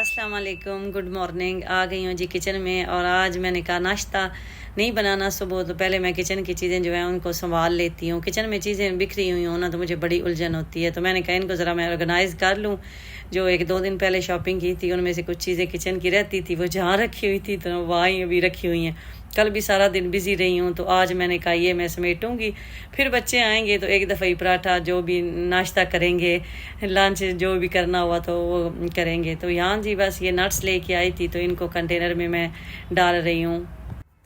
अस्सलाम वालेकुम, good morning. आ गई हूँ जी किचन में। और आज मैंने कहा नाश्ता नहीं बनाना सुबह, तो पहले मैं किचन की चीज़ें जो है उनको संभाल लेती हूँ। किचन में चीज़ें बिखरी हुई हों ना तो मुझे बड़ी उलझन होती है, तो मैंने कहा इनको ज़रा मैं ऑर्गेनाइज़ कर लूँ। जो एक दो दिन पहले शॉपिंग की थी उनमें से कुछ चीज़ें किचन की रहती थी, वो जहाँ रखी हुई थी तो वहीं अभी रखी हुई हैं। कल भी सारा दिन बिज़ी रही हूँ, तो आज मैंने कहा ये मैं समेटूँगी। फिर बच्चे आएंगे तो एक दफ़ा ही पराठा जो भी नाश्ता करेंगे, लंच जो भी करना हुआ तो वो करेंगे। तो यहाँ जी बस ये नट्स लेके आई थी, तो इनको कंटेनर में मैं डाल रही हूँ।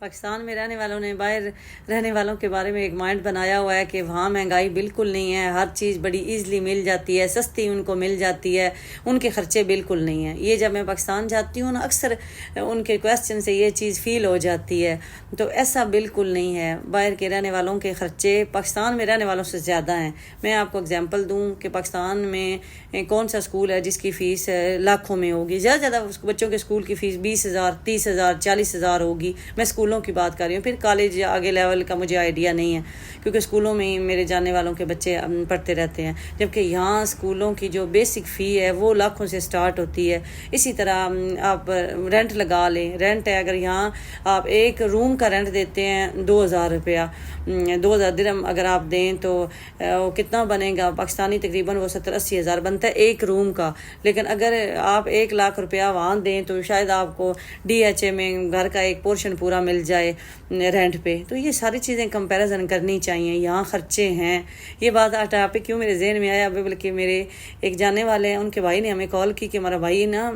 पाकिस्तान में रहने वालों ने बाहर रहने वालों के बारे में एक माइंड बनाया हुआ है कि वहाँ महंगाई बिल्कुल नहीं है, हर चीज़ बड़ी ईज़िली मिल जाती है, सस्ती उनको मिल जाती है, उनके ख़र्चे बिल्कुल नहीं हैं। ये जब मैं पाकिस्तान जाती हूँ ना, अक्सर उनके क्वेश्चन से ये चीज़ फ़ील हो जाती है। तो ऐसा बिल्कुल नहीं है, बाहर के रहने वालों के ख़र्चे पाकिस्तान में रहने वालों से ज़्यादा हैं। मैं आपको एग्जांपल दूँ कि पाकिस्तान में कौन सा स्कूल है जिसकी फ़ीस लाखों में होगी। ज़्यादा बच्चों के स्कूल की फ़ीस 20,000, 30,000, 40,000 होगी। मैं स्कूलों की बात कर रही हूँ। फिर कॉलेज या आगे लेवल का मुझे आइडिया नहीं है, क्योंकि स्कूलों में मेरे जाने वालों के बच्चे पढ़ते रहते हैं। जबकि यहाँ स्कूलों की जो बेसिक फ़ी है वो लाखों से स्टार्ट होती है। इसी तरह आप रेंट लगा लें, रेंट है अगर यहाँ आप एक रूम का रेंट देते हैं 2,000 रुपया, 2,000 दिरहम अगर आप दें तो वो कितना बनेगा पाकिस्तानी, तकरीबन वो 70-80 हज़ार बनता है एक रूम का। लेकिन अगर आप 1 लाख रुपया वहाँ दें तो शायद आपको DHA में घर का एक पोर्शन पूरा मिल जाए रेंट पे। तो ये सारी चीज़ें कंपैरिजन करनी चाहिए, यहाँ ख़र्चे हैं। ये बात टॉपिक क्यों मेरे जहन में आया, बल्कि मेरे एक जानने वाले हैं, उनके भाई ने हमें कॉल की कि हमारा भाई ना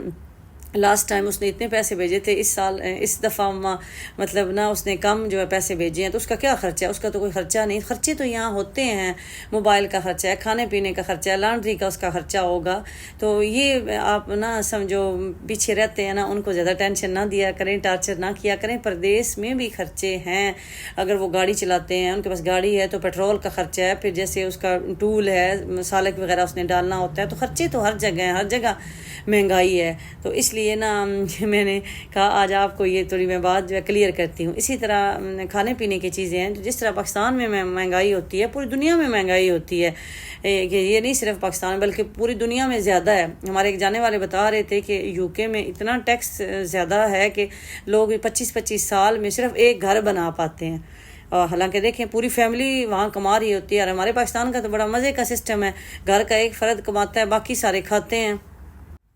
लास्ट टाइम उसने इतने पैसे भेजे थे, इस साल इस दफ़ा मतलब ना उसने कम जो है पैसे भेजे हैं, तो उसका क्या ख़र्चा है? उसका तो कोई ख़र्चा नहीं। ख़र्चे तो यहाँ होते हैं, मोबाइल का ख़र्चा है, खाने पीने का ख़र्चा है, लॉन्ड्री का उसका ख़र्चा होगा। तो ये आप ना समझो पीछे रहते हैं ना, उनको ज़्यादा टेंशन ना दिया करें, टार्चर ना किया करें। परदेश में भी ख़र्चे हैं। अगर वो गाड़ी चलाते हैं, उनके पास गाड़ी है तो पेट्रोल का ख़र्चा है, फिर जैसे उसका टूल है, सालक वगैरह उसने डालना होता है। तो ख़र्चे तो हर जगह हैं, हर जगह महंगाई है। तो इसलिए ना मैंने कहा आज आपको ये थोड़ी मैं बात जो है क्लियर करती हूँ। इसी तरह खाने पीने की चीज़ें हैं, तो जिस तरह पाकिस्तान में महंगाई होती है, पूरी दुनिया में महंगाई होती है। ये नहीं सिर्फ पाकिस्तान बल्कि पूरी दुनिया में ज़्यादा है। हमारे एक जाने वाले बता रहे थे कि UK में इतना टैक्स ज़्यादा है कि लोग 25-25 साल में सिर्फ एक घर बना पाते हैं। और हालांकि देखें पूरी फैमिली वहाँ कमा रही होती है। और हमारे पाकिस्तान का तो बड़ा मज़े का सिस्टम है, घर का एक फ़र्द कमाता है, बाकी सारे खाते हैं।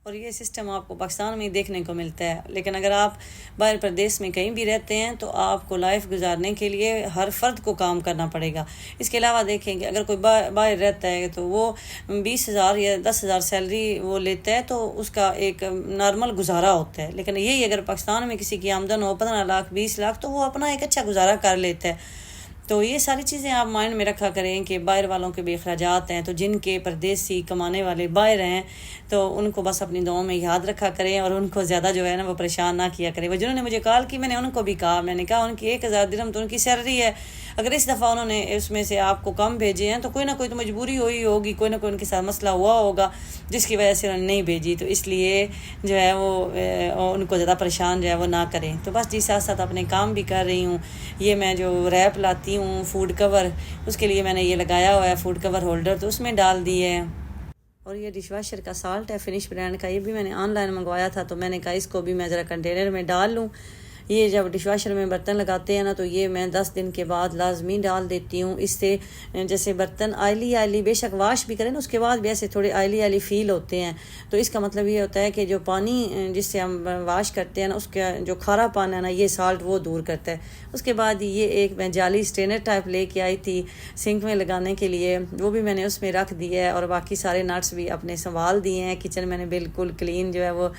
और ये सिस्टम आपको पाकिस्तान में ही देखने को मिलता है। लेकिन अगर आप बाहर प्रदेश में कहीं भी रहते हैं तो आपको लाइफ गुजारने के लिए हर फ़र्द को काम करना पड़ेगा। इसके अलावा देखें कि अगर कोई बाहर रहता है तो वो 20,000 या 10,000 सैलरी वो लेता है, तो उसका एक नॉर्मल गुजारा होता है। लेकिन यही अगर पाकिस्तान में किसी की आमदन हो 15 लाख 20 लाख, तो वो अपना एक अच्छा गुजारा कर लेता है। तो ये सारी चीज़ें आप माइंड में रखा करें कि बाहर वालों के भी अखराजात हैं। तो जिनके परदेसी कमाने वाले बाहर हैं तो उनको बस अपनी दुआओं में याद रखा करें, और उनको ज़्यादा जो है ना वो परेशान ना किया करें। वो जिन्होंने मुझे कॉल की, मैंने उनको भी कहा, मैंने कहा उनकी 1,000 दिरहम तो उनकी सैलरी है। अगर इस दफ़ा उन्होंने उसमें से आपको कम भेजे हैं तो कोई ना कोई तो मजबूरी हुई होगी, कोई ना कोई उनके साथ मसला हुआ होगा जिसकी वजह से उन्होंने नहीं भेजी। तो इसलिए जो है वो उनको ज़्यादा परेशान जो है वो ना करें। तो बस जी साथ साथ अपने काम भी कर रही हूँ। ये मैं जो रैप लाती हूँ फूड कवर, उसके लिए मैंने ये लगाया हुआ है फूड कवर होल्डर, तो उसमें डाल दिए है। और ये डिश वॉशर का साल्ट है फिनिश ब्रांड का, ये भी मैंने ऑनलाइन मंगवाया था, तो मैंने कहा इसको भी मैं ज़रा कंटेनर में डाल लूँ। ये जब डिश वॉशर में बर्तन लगाते हैं ना, तो ये मैं 10 दिन के बाद लाजमी डाल देती हूँ। इससे जैसे बर्तन आयली बेशक वाश भी करें ना, उसके बाद भी ऐसे थोड़े आयली फील होते हैं। तो इसका मतलब ये होता है कि जो पानी जिससे हम वाश करते हैं ना, उसका जो खारा पानी है ना, ये साल्ट वो दूर करता है। उसके बाद ये एक मैं जाली स्ट्रेनर टाइप लेके आई थी सिंक में लगाने के लिए, वो भी मैंने उसमें रख दिया है। और बाकी सारे नट्स भी अपने संभाल दिए हैं। किचन मैंने बिल्कुल क्लीन जो है वो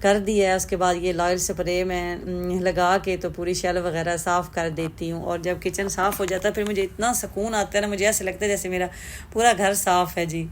कर दिया है। उसके बाद ये लॉयल स्प्रे मैं लगा के तो पूरी शेल्फ वगैरह साफ़ कर देती हूँ। और जब किचन साफ़ हो जाता है फिर मुझे इतना सुकून आता है ना, मुझे ऐसे लगता है जैसे मेरा पूरा घर साफ़ है जी।